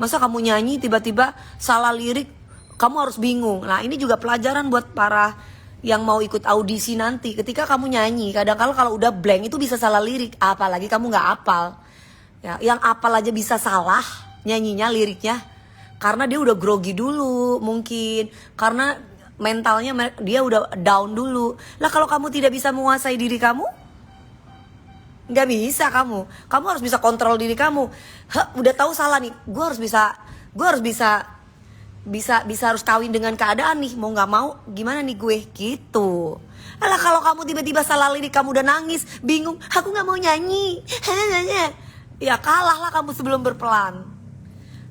Masa kamu nyanyi tiba-tiba salah lirik, kamu harus bingung. Nah ini juga pelajaran buat para yang mau ikut audisi nanti. Ketika kamu nyanyi, kadang-kala kalau udah blank itu bisa salah lirik, apalagi kamu nggak hafal. Ya, yang hafal aja bisa salah nyanyinya, liriknya, karena dia udah grogi dulu mungkin, karena mentalnya dia udah down dulu. Lah kalau kamu tidak bisa menguasai diri kamu, nggak bisa kamu harus bisa kontrol diri kamu. Udah tahu salah nih, gue harus bisa harus kawin dengan keadaan nih, mau nggak mau gimana nih gue gitu. Alah kalau kamu tiba-tiba salah lirik, kamu udah nangis, bingung, aku nggak mau nyanyi, ya kalah lah kamu sebelum berpelan.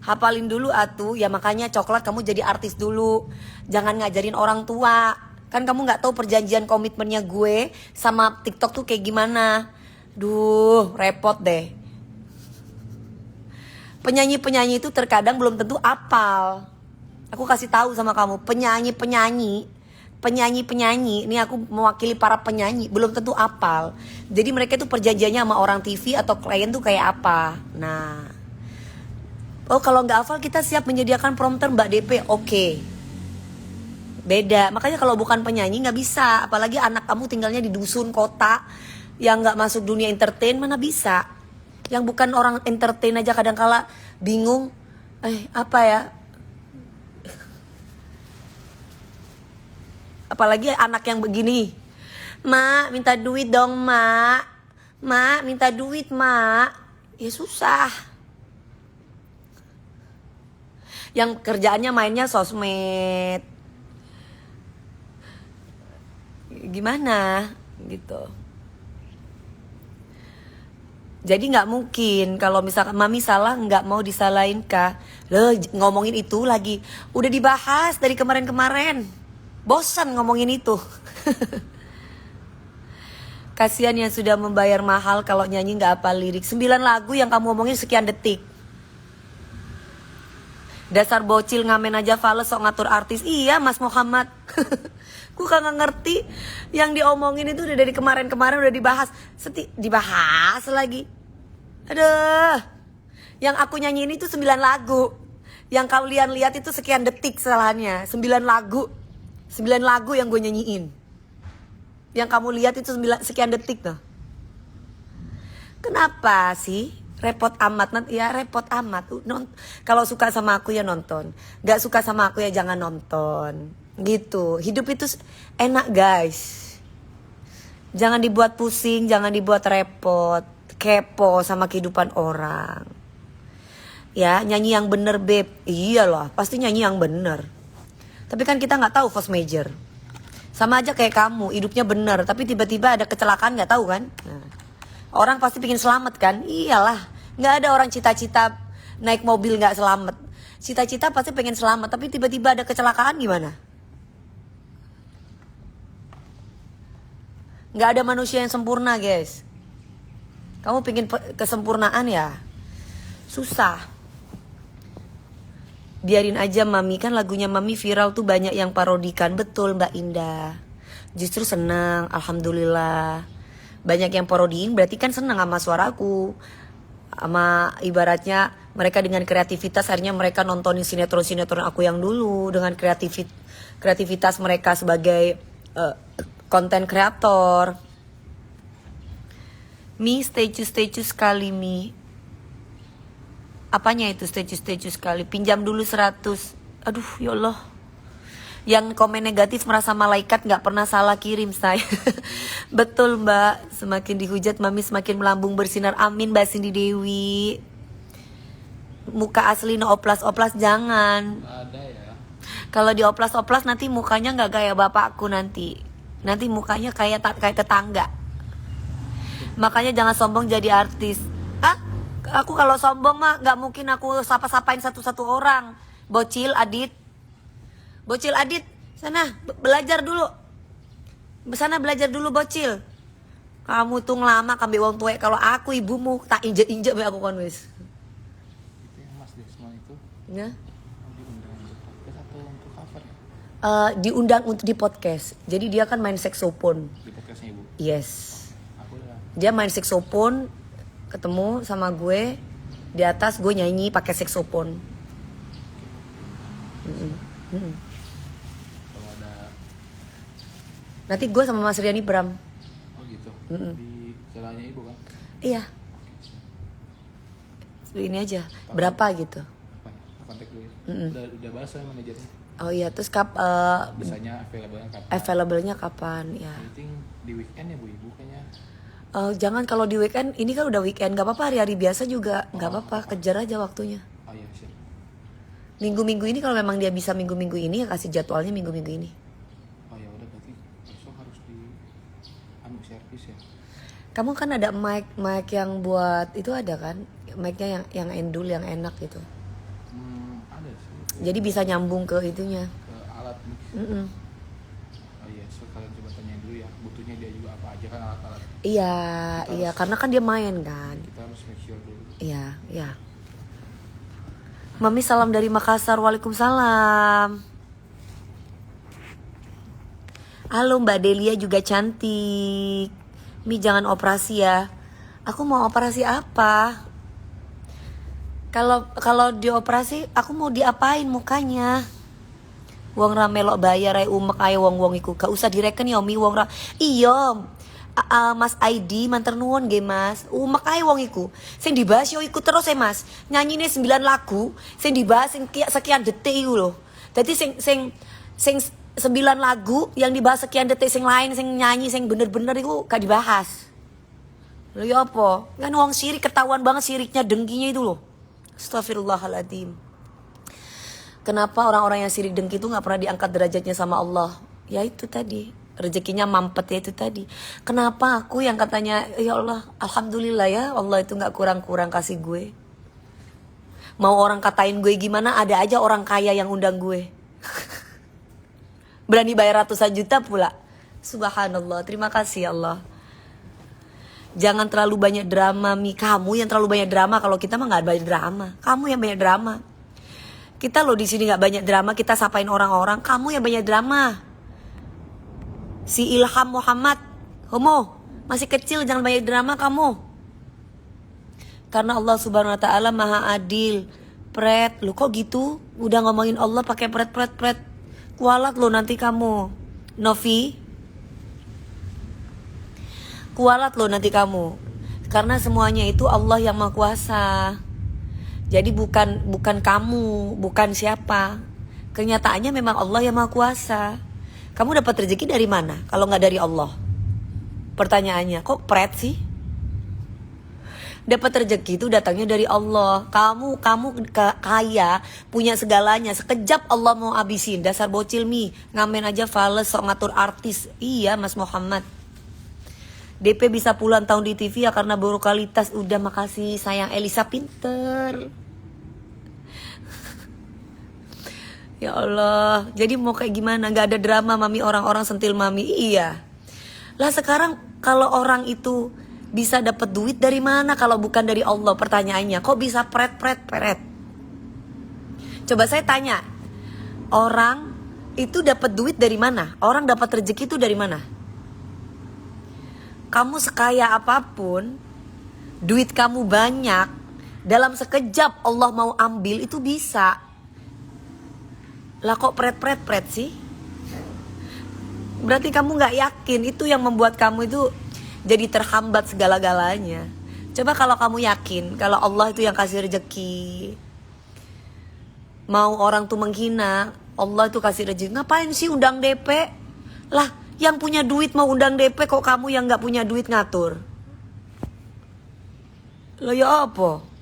Hafalin dulu atuh, ya makanya coklat kamu jadi artis dulu, jangan ngajarin orang tua. Kan kamu nggak tahu perjanjian komitmennya gue sama TikTok tuh kayak gimana. Duh, repot deh. Penyanyi-penyanyi itu terkadang belum tentu apal. Aku kasih tahu sama kamu, penyanyi, ini aku mewakili para penyanyi, belum tentu apal. Jadi mereka itu perjanjiannya sama orang TV atau klien tuh kayak apa. Nah, oh kalau nggak hafal kita siap menyediakan prompter Mbak DP, oke. Beda, makanya kalau bukan penyanyi nggak bisa. Apalagi anak kamu tinggalnya di dusun kota yang nggak masuk dunia entertain, mana bisa. Yang bukan orang entertain aja kadang-kala bingung, apa ya. Apalagi anak yang begini, Mak minta duit dong mak, Mak minta duit mak, ya susah. Yang kerjaannya mainnya sosmed, gimana gitu. Jadi nggak mungkin kalau misalkan mami salah nggak mau disalahin kah? Loh ngomongin itu lagi, udah dibahas dari kemarin-kemarin. Bosan ngomongin itu. Kasihan yang sudah membayar mahal kalau nyanyi gak hafal lirik. 9 lagu yang kamu omongin sekian detik. Dasar bocil ngamen aja fales sok ngatur artis. Iya Mas Muhammad. Gue kagak ngerti. Yang diomongin itu udah dari kemarin-kemarin udah dibahas. Dibahas lagi. Aduh. Yang aku nyanyiin itu 9 lagu. Yang kalian lihat itu sekian detik kesalahannya. 9 lagu. 9 lagu yang gue nyanyiin. Yang kamu lihat itu sekian detik tuh. Kenapa sih? Repot amat. Ya repot amat. Kalau suka sama aku ya nonton. Gak suka sama aku ya jangan nonton. Gitu. Hidup itu enak guys. Jangan dibuat pusing. Jangan dibuat repot. Kepo sama kehidupan orang. Ya nyanyi yang bener beb. Iyalah pasti nyanyi yang bener. Tapi kan kita nggak tahu force major. Sama aja kayak kamu, hidupnya bener, tapi tiba-tiba ada kecelakaan nggak tahu kan? Nah, orang pasti pengen selamat kan? Iyalah, nggak ada orang cita-cita naik mobil nggak selamat. Cita-cita pasti pengen selamat, tapi tiba-tiba ada kecelakaan gimana? Nggak ada manusia yang sempurna guys. Kamu pengen kesempurnaan ya? Susah. Biarin aja mami, kan lagunya mami viral tuh banyak yang parodikan. Betul Mbak Indah. Justru senang, alhamdulillah. Banyak yang parodiin berarti kan senang sama suaraku. Sama ibaratnya mereka dengan kreativitas, akhirnya mereka nontonin sinetron-sinetron aku yang dulu. Dengan kreativitas mereka sebagai konten kreator. Mi stay sekali Mi. Apanya itu statue sekali? Pinjam dulu 100. Aduh ya Allah. Yang komen negatif merasa malaikat gak pernah salah kirim saya. Betul mbak. Semakin dihujat mami semakin melambung bersinar. Amin Mbak Cindy Dewi. Muka asli no oplas-oplas jangan. Ada ya. Kalau di oplas-oplas nanti mukanya gak kayak bapakku nanti. Nanti mukanya kayak tetangga. Makanya jangan sombong jadi artis. Aku kalau sombong mah gak mungkin aku sapa-sapain satu-satu orang. Bocil Adit, sana belajar dulu. Sana belajar dulu bocil. Kamu tuh ngelama kambe wong tuwek. Kalau aku ibumu tak injek-injek be aku kon wis. Itu yang Mas Desmond itu. Ya. Diundang untuk podcast atau untuk cover ya? Diundang untuk di podcast. Jadi dia kan main saxophone. Di podcastnya ibu. Yes. Aku udah. Dia main saxophone. Ketemu sama gue di atas, gue nyanyi pakai saxophone. Kalau ada Nanti gue sama Mas Riani Bram. Oh gitu. Mm-mm. Di jalannya ibu kan? Iya. Ini aja. Berapa gitu? Apa ya? Kontak dulu ya. Mm-mm. Udah bahas sama manajernya. Oh iya, terus Bisanya available-nya kapan? available-nya kapan ya? I think di weekend ya bu ibu kayaknya. Jangan kalau di weekend, ini kan udah weekend, gak apa-apa, hari-hari biasa juga gak apa-apa, kejar aja waktunya. Oh iya siap. Minggu-minggu ini kalau memang dia bisa minggu-minggu ini, ya kasih jadwalnya minggu-minggu ini. Oh ya udah berarti besok harus di servis ya. Kamu kan ada mic yang buat, itu ada kan? Mic-nya yang endul, yang enak gitu. Ada sih. Jadi bisa nyambung ke itunya. Ke alat mix. Mm-mm. Oh iya, so kalian coba tanya dulu ya, butuhnya dia juga apa aja kan alat-alat. Iya, iya, karena kan dia main kan. Kita harus make sure dulu. Iya, iya. Mami salam dari Makassar, waalaikumsalam. Halo Mbak Delia juga cantik. Mi jangan operasi ya. Aku mau operasi apa? Kalau dioperasi, aku mau diapain mukanya? Wong ramelok bayar ay umek ay wong iku. Gak usah direken ya Mi wong ra. Iya. Mas ID manter nuwun nggih Mas. Umek ay wong iku. Sing dibahas yo iku terus Mas. Nyanyine 9 lagu, sing dibahas sing sekian detik iku lho. Dadi sing 9 lagu yang dibahas sekian detik, sing lain sing nyanyi sing bener-bener iku gak dibahas. Lho ya apa? Kan wong sirik ketahuan banget siriknya, dengkinya itu loh. Astagfirullahaladzim. Kenapa orang-orang yang sirik dengki itu gak pernah diangkat derajatnya sama Allah? Ya itu tadi, rezekinya mampet ya itu tadi. Kenapa aku yang katanya, ya Allah, alhamdulillah ya Allah itu gak kurang-kurang kasih gue. Mau orang katain gue gimana, ada aja orang kaya yang undang gue. Berani bayar ratusan juta pula. Subhanallah, terima kasih ya Allah. Jangan terlalu banyak drama Mi. Kamu yang terlalu banyak drama. Kalau kita mah gak banyak drama. Kamu yang banyak drama. Kita loh di sini gak banyak drama. Kita sapain orang-orang. Kamu yang banyak drama. Si Ilham Muhammad, homo, masih kecil, jangan banyak drama kamu. Karena Allah subhanahu wa ta'ala maha adil. Pret, lu kok gitu? Udah ngomongin Allah pakai pret. Kualat lo nanti kamu. Novi, kualat lo nanti kamu. Karena semuanya itu Allah yang maha kuasa. Jadi bukan kamu, bukan siapa. Kenyataannya memang Allah yang maha kuasa. Kamu dapat rezeki dari mana kalau nggak dari Allah? Pertanyaannya, kok pret sih? Dapat rezeki itu datangnya dari Allah. Kamu kaya, punya segalanya. Sekejap Allah mau habisin. Dasar bocil Mi, ngamen aja fales sok ngatur artis. Iya Mas Muhammad. DP bisa puluhan tahun di TV ya karena brutalitas. Udah, makasih sayang Elisa, pinter. Ya Allah, jadi mau kayak gimana? Gak ada drama Mami, orang-orang sentil Mami. Iya. Lah sekarang kalau orang itu bisa dapat duit dari mana kalau bukan dari Allah? Pertanyaannya, kok bisa pret? Coba saya tanya, orang itu dapat duit dari mana? Orang dapat rezeki itu dari mana? Kamu sekaya apapun, duit kamu banyak, dalam sekejap Allah mau ambil itu bisa. Lah kok pret sih? Berarti kamu gak yakin. Itu yang membuat kamu itu jadi terhambat segala-galanya. Coba kalau kamu yakin kalau Allah itu yang kasih rezeki, mau orang tuh menghina, Allah itu kasih rezeki, ngapain sih undang DP? Lah yang punya duit mau undang DP, kok kamu yang gak punya duit ngatur? Loh ya apa?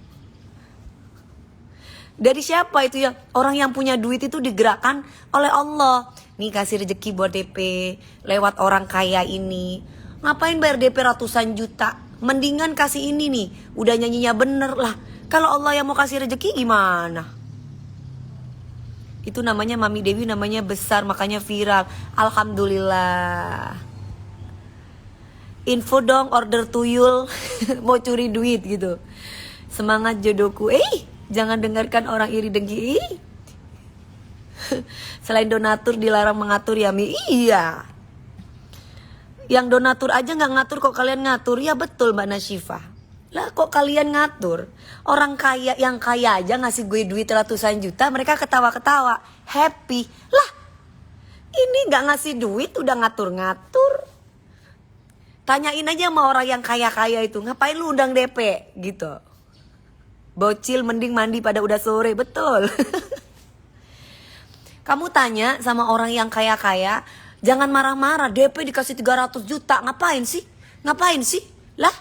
Dari siapa itu ya? Orang yang punya duit itu digerakkan oleh Allah. Nih kasih rezeki buat DP lewat orang kaya ini. Ngapain bayar DP ratusan juta? Mendingan kasih ini nih. Udah nyanyinya bener lah. Kalau Allah yang mau kasih rezeki gimana? Itu namanya Mami Dewi, namanya besar, makanya viral. Alhamdulillah. Info dong, order tuyul. Mau curi duit gitu. Semangat jodohku. Jangan dengarkan orang iri dengki. Selain donatur dilarang mengatur ya Mi. Iya. Yang donatur aja gak ngatur, kok kalian ngatur? Ya betul Mbak Nasyifa. Lah kok kalian ngatur? Orang kaya, yang kaya aja ngasih gue duit ratusan juta, mereka ketawa-ketawa, happy. Lah Ini gak ngasih duit udah ngatur-ngatur. Tanyain aja sama orang yang kaya-kaya itu, ngapain lu undang DP gitu. Bocil mending mandi pada udah sore, betul. Kamu tanya sama orang yang kaya-kaya, jangan marah-marah, DP dikasih 300 juta, ngapain sih? Ngapain sih? Lah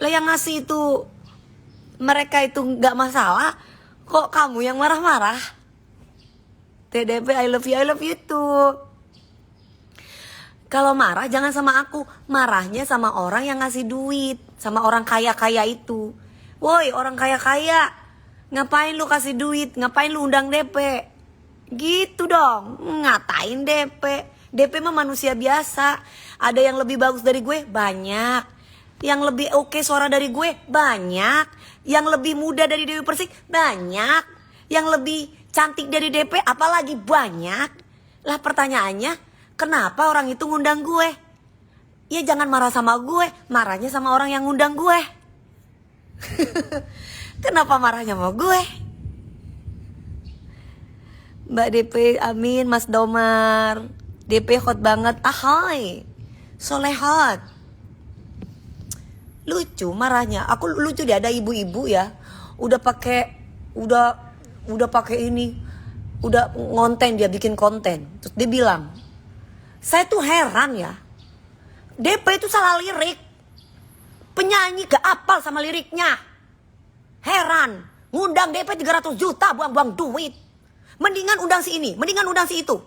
yang ngasih itu mereka itu gak masalah, kok kamu yang marah-marah? TDP I love you tuh. Kalau marah jangan sama aku, marahnya sama orang yang ngasih duit, sama orang kaya-kaya itu. Woi orang kaya-kaya, ngapain lu kasih duit, ngapain lu undang DP? Gitu dong, ngatain DP. DP mah manusia biasa, ada yang lebih bagus dari gue, banyak. Yang lebih oke suara dari gue, banyak. Yang lebih muda dari Dewi Persik, banyak. Yang lebih cantik dari DP, apalagi banyak. Lah pertanyaannya, kenapa orang itu ngundang gue? Ya jangan marah sama gue, marahnya sama orang yang ngundang gue. Kenapa marahnya sama gue? Mbak DP, amin. Mas Domar, DP hot banget. Ahai, soleh hot. Lucu marahnya. Aku lucu deh, ada ibu-ibu ya, udah pakai ini, udah ngonten, dia bikin konten. Terus dia bilang, saya tuh heran ya, DP itu salah lirik, penyanyi gak apal sama liriknya. Heran, ngundang DP 300 juta buang-buang duit. Mendingan undang si ini, mendingan undang si itu.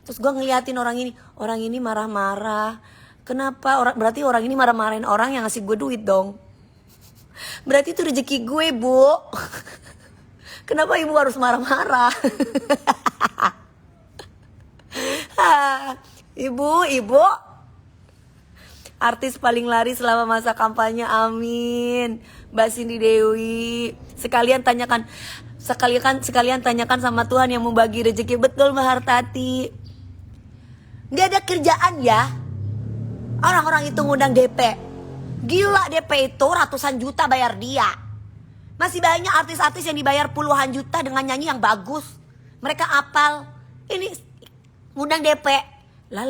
Terus gue ngeliatin orang ini marah-marah. Kenapa? Berarti orang ini marah-marahin orang yang ngasih gue duit dong. Berarti itu rezeki gue, Bu. Kenapa ibu harus marah-marah? Ibu, artis paling laris selama masa kampanye, amin. Mbak Cindy Dewi, sekalian tanyakan sama Tuhan yang membagi rezeki, betul Mbak Hartati. Gak ada kerjaan ya, orang-orang itu ngundang DP. Gila, DP itu ratusan juta bayar dia. Masih banyak artis-artis yang dibayar puluhan juta dengan nyanyi yang bagus. Mereka apal. Ini ngundang DP. Lah.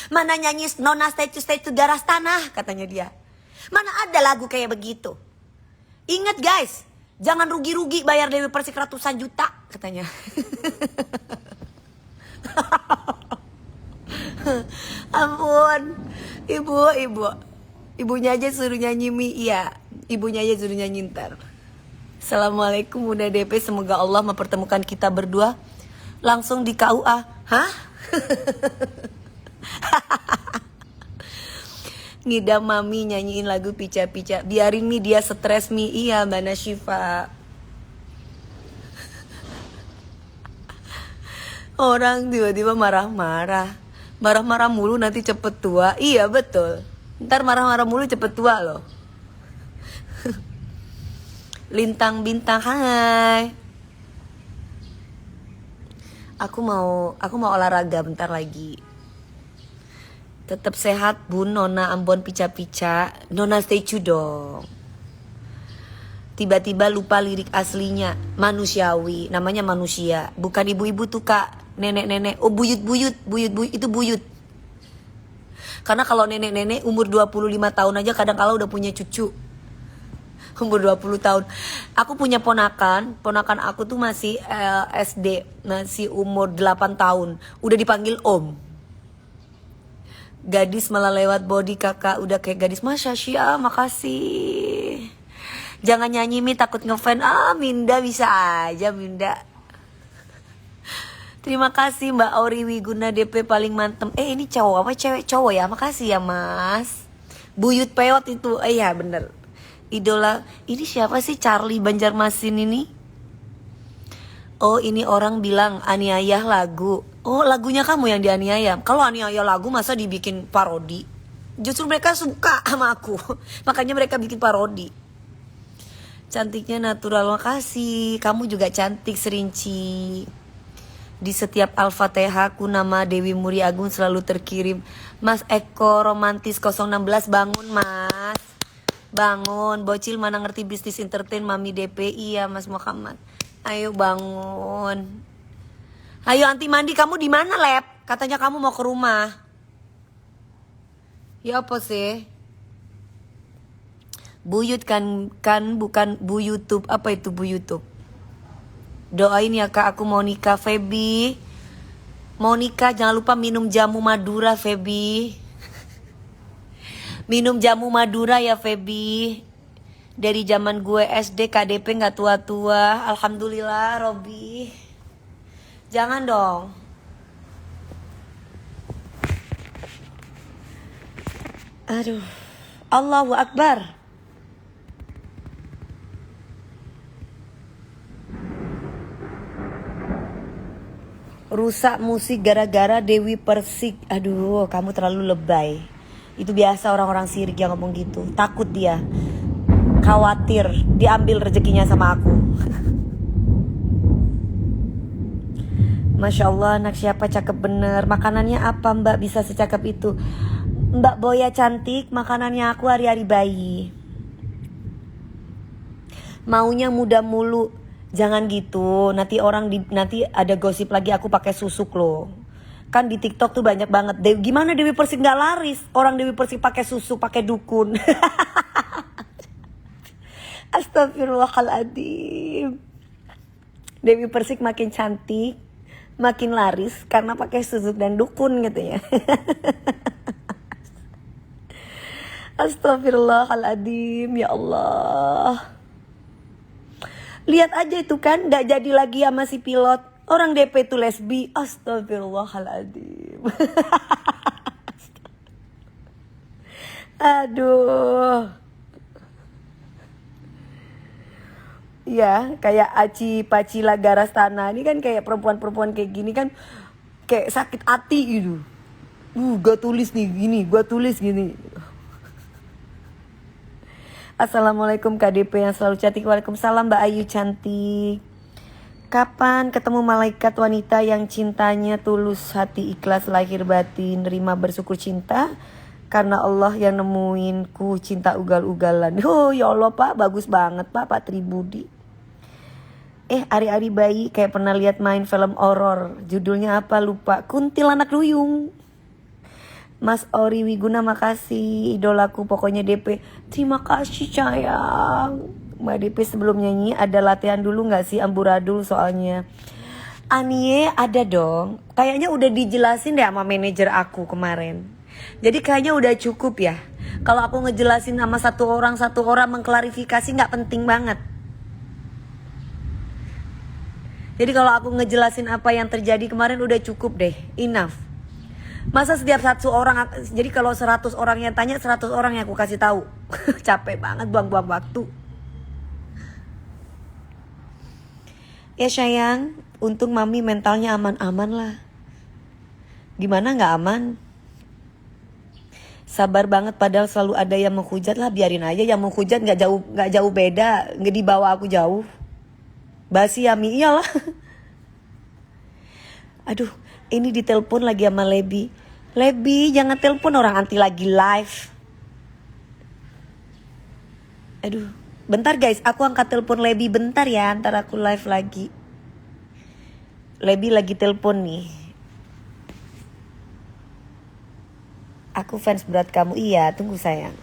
Mana nyanyi Nona Statue Garas Tanah, katanya dia. Mana ada lagu kayak begitu. Ingat guys, jangan rugi-rugi bayar Dewi Persik ratusan juta, katanya. Ampun, ibunya aja suruh nyanyi iya, ibunya aja suruh nyanyi ntar. Assalamualaikum Bunda DP, semoga Allah mempertemukan kita berdua langsung di KUA. Hah? Ngidam mami nyanyiin lagu pica-pica, biarin mi dia stres mi. Iya Mbak Nasyifa. Orang tiba-tiba marah-marah mulu nanti cepet tua. Iya betul, ntar marah-marah mulu cepet tua loh. Lintang bintang, hai. Aku mau olahraga bentar lagi. Tetap sehat Bun, Nona Ambon pica-pica. Nona statue dong. Tiba-tiba lupa lirik aslinya. Manusiawi, namanya manusia. Bukan ibu-ibu tuh kak, nenek-nenek. Oh buyut itu buyut. Karena kalau nenek-nenek umur 25 tahun aja kadang kala udah punya cucu. Umur 20 tahun. Aku punya ponakan aku tuh masih SD, masih umur 8 tahun. Udah dipanggil om. Gadis malah lewat body kakak, udah kayak gadis. Masya Syia, makasih. Jangan nyanyi Mi, takut ngefan. Minda bisa aja Minda. Terima kasih Mbak Auri Wiguna DP paling mantem. Ini cowok apa cewek? Cowok ya, makasih ya mas. Buyut peot itu, ya bener. Idola, ini siapa sih Charlie Banjarmasin ini? Oh ini orang bilang aniaya lagu. Oh lagunya kamu yang dianiaya. Kalau aniaya lagu masa dibikin parodi? Justru mereka suka sama aku. Makanya mereka bikin parodi. Cantiknya natural, makasih. Kamu juga cantik Serinci. Di setiap Al-Fatihah ku nama Dewi Muri Agung selalu terkirim. Mas Eko Romantis 016, bangun mas. Bangun, bocil mana ngerti bisnis entertain Mami DP. Iya Mas Muhammad. Ayo bangun. Ayo anti mandi, kamu di mana, Lep? Katanya kamu mau ke rumah. Ya apa sih? Buyut kan bukan Bu YouTube. Apa itu Bu YouTube? Doain ya Kak, aku mau nikah, Feby. Mau nikah, jangan lupa minum jamu Madura, Feby. Minum jamu Madura ya, Feby. Dari zaman gue SD KDP gak tua-tua. Alhamdulillah, Robi. Jangan dong. Aduh. Allahu Akbar. Rusak musik gara-gara Dewi Persik. Aduh, kamu terlalu lebay. Itu biasa orang-orang sirik yang ngomong gitu. Takut dia. Khawatir diambil rezekinya sama aku. Masya Allah, anak siapa cakep bener. Makanannya apa Mbak bisa secakep itu? Mbak Boya cantik, makanannya aku hari-hari bayi. Maunya muda mulu. Jangan gitu, nanti nanti ada gosip lagi aku pakai susuk loh. Kan di TikTok tuh banyak banget. Gimana Dewi Persik nggak laris? Orang Dewi Persik pakai susu, pakai dukun. Astagfirullahaladzim. Dewi Persik makin cantik, makin laris karena pakai susuk dan dukun gitu ya. Astagfirullahaladzim, ya Allah. Lihat aja itu kan, gak jadi lagi sama si pilot. Orang DP itu lesbi. Astagfirullahaladzim. Aduh. Ya, kayak Aci Pacila Garastana. Ini kan kayak perempuan-perempuan kayak gini kan kayak sakit hati gitu. Gua tulis nih gini, gua tulis gini. Assalamualaikum KDP yang selalu cantik. Waalaikumsalam Mbak Ayu cantik. Kapan ketemu malaikat wanita yang cintanya tulus, hati ikhlas, lahir batin, nerima bersyukur cinta? Karena Allah yang nemuinku cinta ugal-ugalan. Oh ya Allah Pak, bagus banget Pak Tribudi. Ari-ari bayi kayak pernah lihat main film horor. Judulnya apa lupa. Kuntilanak Duyung. Mas Ori Wiguna makasih, idolaku pokoknya DP. Terima kasih sayang. Mbak DP sebelum nyanyi ada latihan dulu gak sih amburadul soalnya? Anie ada dong. Kayaknya udah dijelasin deh sama manajer aku kemarin. Jadi kayaknya udah cukup ya. Kalau aku ngejelasin sama satu orang mengklarifikasi gak penting banget. Jadi kalau aku ngejelasin apa yang terjadi kemarin udah cukup deh, enough. Masa setiap satu orang, jadi kalau 100 orang yang tanya 100 orang yang aku kasih tahu. Capek banget buang-buang waktu. Ya sayang, untung mami mentalnya aman-aman lah. Gimana gak aman? Sabar banget padahal selalu ada yang menghujat lah, biarin aja yang menghujat gak jauh beda, gak dibawa aku jauh. Basi ya Mi, iyalah. Aduh, ini ditelepon lagi sama Lebi. Lebi, jangan telepon orang anti lagi live. Aduh, bentar guys, aku angkat telepon Lebi bentar ya, ntar aku live lagi. Lebi lagi telepon nih. Aku fans berat kamu, iya, tunggu sayang.